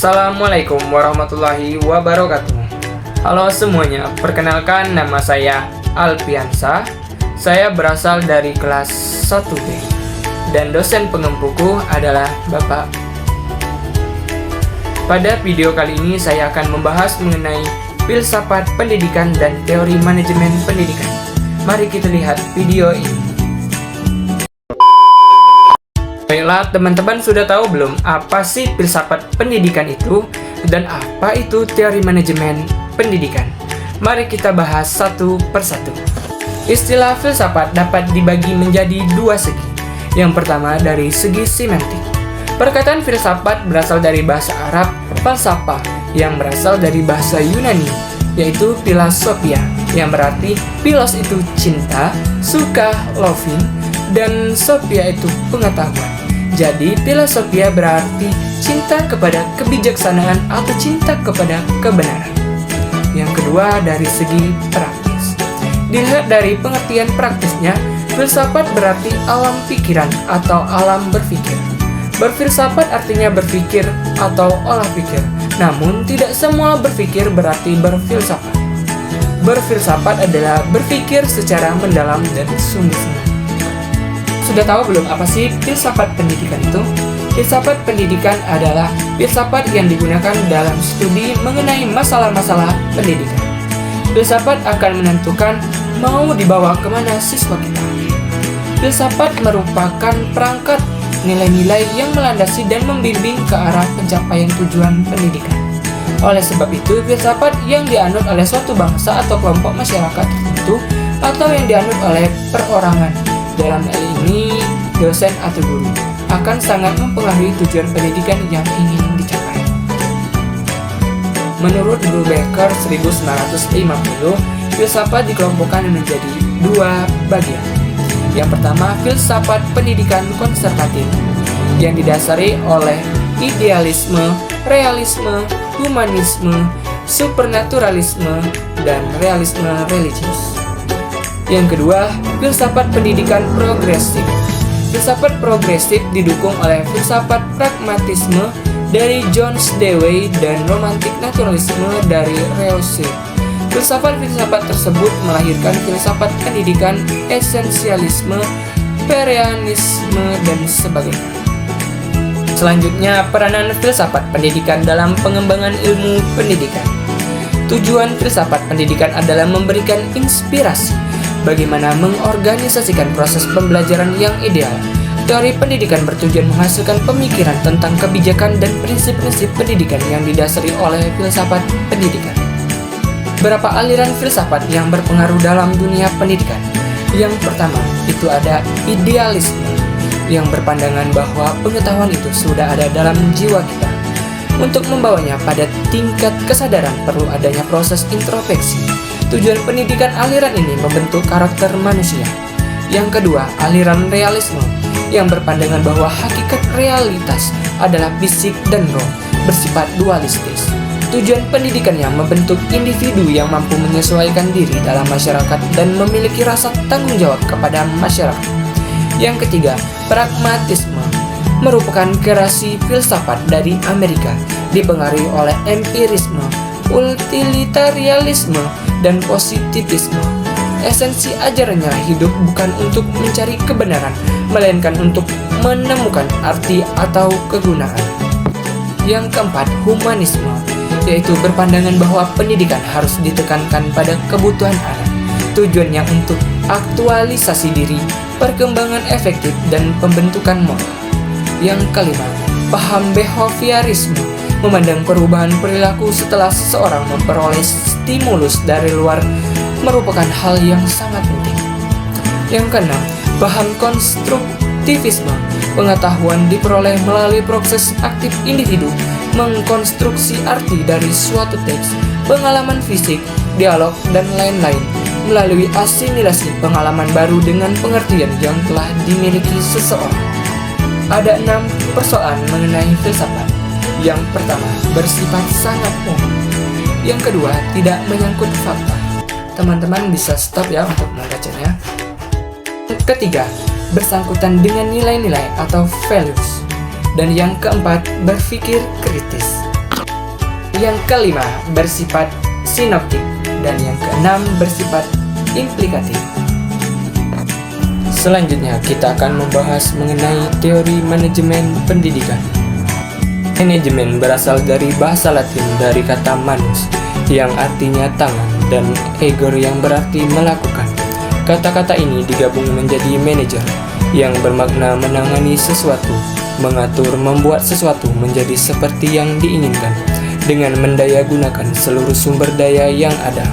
Assalamualaikum warahmatullahi wabarakatuh. Halo semuanya, perkenalkan nama saya Alpiansa. Saya berasal dari kelas 1B dan dosen pengempuku adalah Bapak. Pada video kali ini saya akan membahas mengenai filsafat pendidikan dan teori manajemen pendidikan. Mari kita lihat video ini. Baiklah, teman-teman sudah tahu belum apa sih filsafat pendidikan itu dan apa itu teori manajemen pendidikan? Mari kita bahas satu persatu. Istilah filsafat dapat dibagi menjadi dua segi. Yang pertama dari segi semantik. Perkataan filsafat berasal dari bahasa Arab falsafah yang berasal dari bahasa Yunani, yaitu philosophia, yang berarti philos itu cinta, suka loving, dan sophia itu pengetahuan. Jadi, philosophia berarti cinta kepada kebijaksanaan atau cinta kepada kebenaran. Yang kedua, dari segi praktis. Dilihat dari pengertian praktisnya, filsafat berarti alam pikiran atau alam berpikir. Berfilsafat artinya berpikir atau olah pikir. Namun, tidak semua berpikir berarti berfilsafat. Berfilsafat adalah berpikir secara mendalam dan sungguh-sungguh. Sudah tahu belum apa sih filsafat pendidikan itu? Filsafat pendidikan adalah filsafat yang digunakan dalam studi mengenai masalah-masalah pendidikan. Filsafat akan menentukan mau dibawa kemana siswa kita. Filsafat merupakan perangkat nilai-nilai yang melandasi dan membimbing ke arah pencapaian tujuan pendidikan. Oleh sebab itu, filsafat yang dianut oleh suatu bangsa atau kelompok masyarakat tertentu atau yang dianut oleh perorangan, dalam hal ini dosen atau guru, akan sangat mempengaruhi tujuan pendidikan yang ingin dicapai. Menurut Brubaker 1950, filsafat dikelompokkan menjadi dua bagian. Yang pertama, filsafat pendidikan konservatif yang didasari oleh idealisme, realisme, humanisme, supernaturalisme, dan realisme religius. Yang kedua, filsafat pendidikan progresif. Filsafat progresif didukung oleh filsafat pragmatisme dari John Dewey dan romantik naturalisme dari Rousseau. Filsafat-filsafat tersebut melahirkan filsafat pendidikan, esensialisme, Pereanisme, dan sebagainya. Selanjutnya, peranan filsafat pendidikan dalam pengembangan ilmu pendidikan. Tujuan filsafat pendidikan adalah memberikan inspirasi bagaimana mengorganisasikan proses pembelajaran yang ideal. Teori pendidikan bertujuan menghasilkan pemikiran tentang kebijakan dan prinsip-prinsip pendidikan yang didasari oleh filsafat pendidikan. Berapa aliran filsafat yang berpengaruh dalam dunia pendidikan? Yang pertama, itu ada idealisme, yang berpandangan bahwa pengetahuan itu sudah ada dalam jiwa kita. Untuk membawanya pada tingkat kesadaran perlu adanya proses introspeksi. Tujuan pendidikan aliran ini membentuk karakter manusia. Yang kedua, aliran realisme, yang berpandangan bahwa hakikat realitas adalah fisik dan roh, bersifat dualistis. Tujuan pendidikannya membentuk individu yang mampu menyesuaikan diri dalam masyarakat dan memiliki rasa tanggung jawab kepada masyarakat. Yang ketiga, pragmatisme, merupakan kreasi filsafat dari Amerika, dipengaruhi oleh empirisme, utilitarianisme, dan positivisme. Esensi ajarannya hidup bukan untuk mencari kebenaran, melainkan untuk menemukan arti atau kegunaan. Yang keempat, humanisme, yaitu berpandangan bahwa pendidikan harus ditekankan pada kebutuhan anak. Tujuannya untuk aktualisasi diri, perkembangan efektif, dan pembentukan moral. Yang kelima, paham behaviorisme, memandang perubahan perilaku setelah seseorang memperoleh stimulus dari luar merupakan hal yang sangat penting. Yang keenam, paham konstruktivisme, pengetahuan diperoleh melalui proses aktif individu mengkonstruksi arti dari suatu teks, pengalaman fisik, dialog, dan lain-lain melalui asimilasi pengalaman baru dengan pengertian yang telah dimiliki seseorang. Ada 6 persoalan mengenai filsafat. Yang pertama, bersifat sangat umum. Yang kedua, tidak menyangkut fakta. Teman-teman bisa stop ya untuk membacanya. Yang ketiga, bersangkutan dengan nilai-nilai atau values. Dan yang keempat, berpikir kritis. Yang kelima, bersifat sinoptik. Dan yang keenam, bersifat implikatif. Selanjutnya, kita akan membahas mengenai teori manajemen pendidikan. Manajemen berasal dari bahasa Latin dari kata manus, yang artinya tangan, dan egor yang berarti melakukan. Kata-kata ini digabung menjadi manajer, yang bermakna menangani sesuatu, mengatur, membuat sesuatu menjadi seperti yang diinginkan, dengan mendayagunakan seluruh sumber daya yang ada.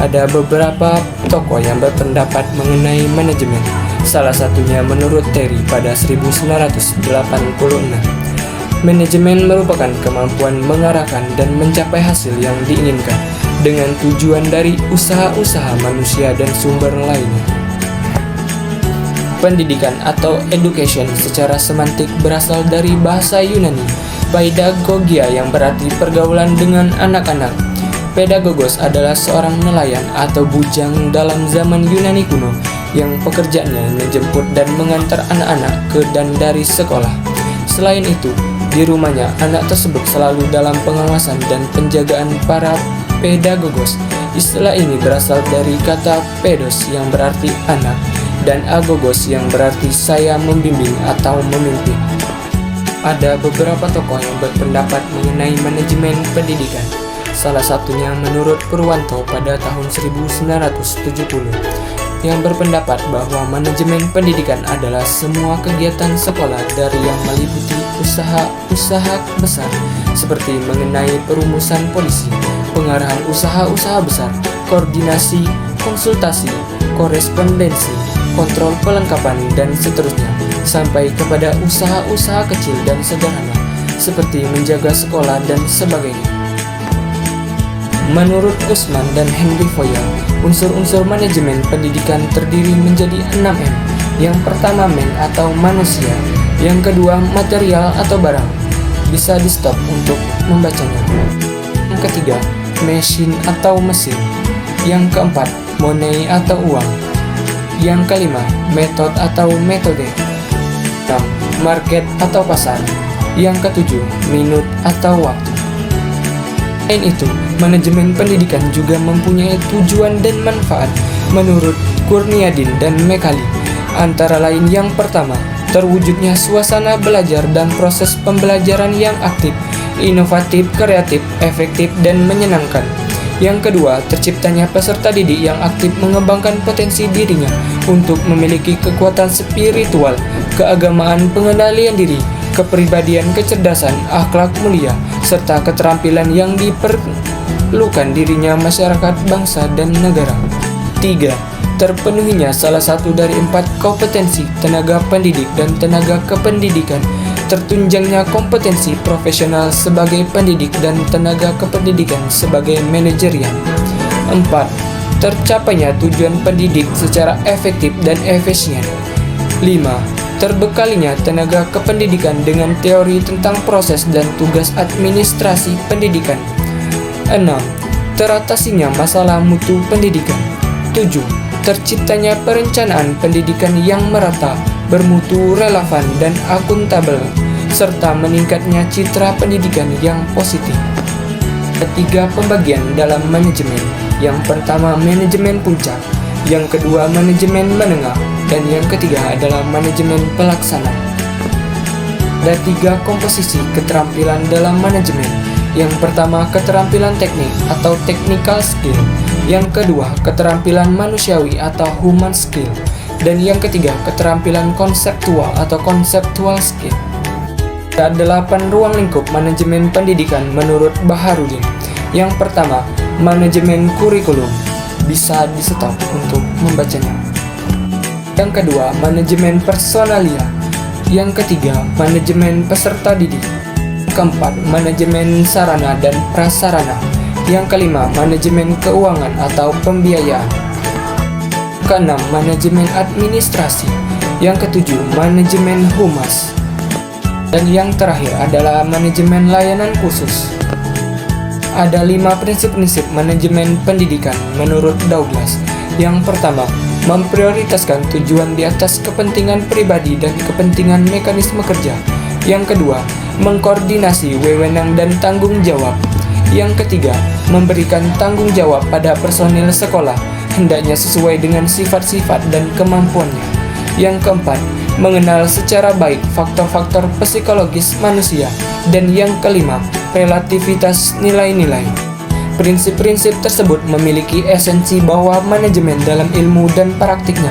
Ada beberapa tokoh yang berpendapat mengenai manajemen, salah satunya menurut Terry pada 1986. Manajemen merupakan kemampuan mengarahkan dan mencapai hasil yang diinginkan dengan tujuan dari usaha-usaha manusia dan sumber lainnya. Pendidikan atau education secara semantik berasal dari bahasa Yunani pedagogia yang berarti pergaulan dengan anak-anak. Pedagogos adalah seorang nelayan atau bujang dalam zaman Yunani kuno yang pekerjaannya menjemput dan mengantar anak-anak ke dan dari sekolah. Selain itu, di rumahnya anak tersebut selalu dalam pengawasan dan penjagaan para pedagogos. Istilah ini berasal dari kata pedos yang berarti anak dan agogos yang berarti saya membimbing atau memimpin. Ada beberapa tokoh yang berpendapat mengenai manajemen pendidikan. Salah satunya menurut Purwanto pada tahun 1970 yang berpendapat bahwa manajemen pendidikan adalah semua kegiatan sekolah dari yang meliputi usaha-usaha besar seperti mengenai perumusan polisi, pengarahan usaha-usaha besar, koordinasi, konsultasi, korespondensi, kontrol pelengkapan, dan seterusnya, sampai kepada usaha-usaha kecil dan sederhana seperti menjaga sekolah dan sebagainya. Menurut Usman dan Henry Foya, unsur-unsur manajemen pendidikan terdiri menjadi 6M. Yang pertama man atau manusia, yang kedua material atau barang, bisa di stop untuk membacanya. Yang ketiga, machine atau mesin. Yang keempat, money atau uang. Yang kelima, method atau metode. 6. Market atau pasar. Yang ketujuh, minute atau waktu. Selain itu, manajemen pendidikan juga mempunyai tujuan dan manfaat menurut Kurniadin dan Mekali. Antara lain yang pertama, terwujudnya suasana belajar dan proses pembelajaran yang aktif, inovatif, kreatif, efektif, dan menyenangkan. Yang kedua, terciptanya peserta didik yang aktif mengembangkan potensi dirinya untuk memiliki kekuatan spiritual, keagamaan, pengendalian diri, kepribadian, kecerdasan, akhlak mulia, serta keterampilan yang diperlukan dirinya masyarakat, bangsa, dan negara. 3. Terpenuhinya salah satu dari 4 kompetensi tenaga pendidik dan tenaga kependidikan. Tertunjangnya kompetensi profesional sebagai pendidik dan tenaga kependidikan sebagai manajerial. 4. Tercapainya tujuan pendidik secara efektif dan efisien. 5. Terbekalinya tenaga kependidikan dengan teori tentang proses dan tugas administrasi pendidikan. 6. Teratasinya masalah mutu pendidikan. 7. Terciptanya perencanaan pendidikan yang merata, bermutu, relevan, dan akuntabel, serta meningkatnya citra pendidikan yang positif. Ketiga pembagian dalam manajemen. Yang pertama, manajemen puncak. Yang kedua, manajemen menengah. Dan yang ketiga adalah manajemen pelaksana. Ada 3 komposisi keterampilan dalam manajemen. Yang pertama, keterampilan teknik atau technical skill. Yang kedua, keterampilan manusiawi atau human skill. Dan yang ketiga, keterampilan konseptual atau conceptual skill. Ada 8 ruang lingkup manajemen pendidikan menurut Baharudin. Yang pertama, manajemen kurikulum. Bisa di stop untuk membacanya. Yang kedua, manajemen personalia. Yang ketiga, manajemen peserta didik. Keempat, manajemen sarana dan prasarana. Yang kelima, manajemen keuangan atau pembiayaan. Keenam, manajemen administrasi. Yang ketujuh, manajemen humas. Dan yang terakhir adalah manajemen layanan khusus. Ada 5 prinsip-prinsip manajemen pendidikan menurut Douglas. Yang pertama, memprioritaskan tujuan di atas kepentingan pribadi dan kepentingan mekanisme kerja. Yang kedua, mengkoordinasi wewenang dan tanggung jawab. Yang ketiga, memberikan tanggung jawab pada personil sekolah, hendaknya sesuai dengan sifat-sifat dan kemampuannya. Yang keempat, mengenal secara baik faktor-faktor psikologis manusia. Dan yang kelima, relativitas nilai-nilai. Prinsip-prinsip tersebut memiliki esensi bahwa manajemen dalam ilmu dan praktiknya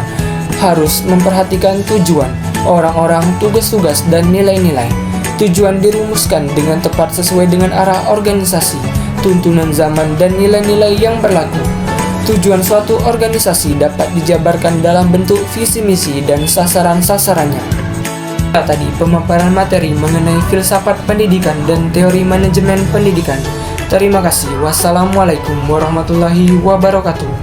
harus memperhatikan tujuan, orang-orang, tugas-tugas, dan nilai-nilai. Tujuan dirumuskan dengan tepat sesuai dengan arah organisasi, tuntunan zaman, dan nilai-nilai yang berlaku. Tujuan suatu organisasi dapat dijabarkan dalam bentuk visi misi dan sasaran-sasarannya. Tadi pemaparan materi mengenai filsafat pendidikan dan teori manajemen pendidikan. Terima kasih. Wassalamualaikum warahmatullahi wabarakatuh.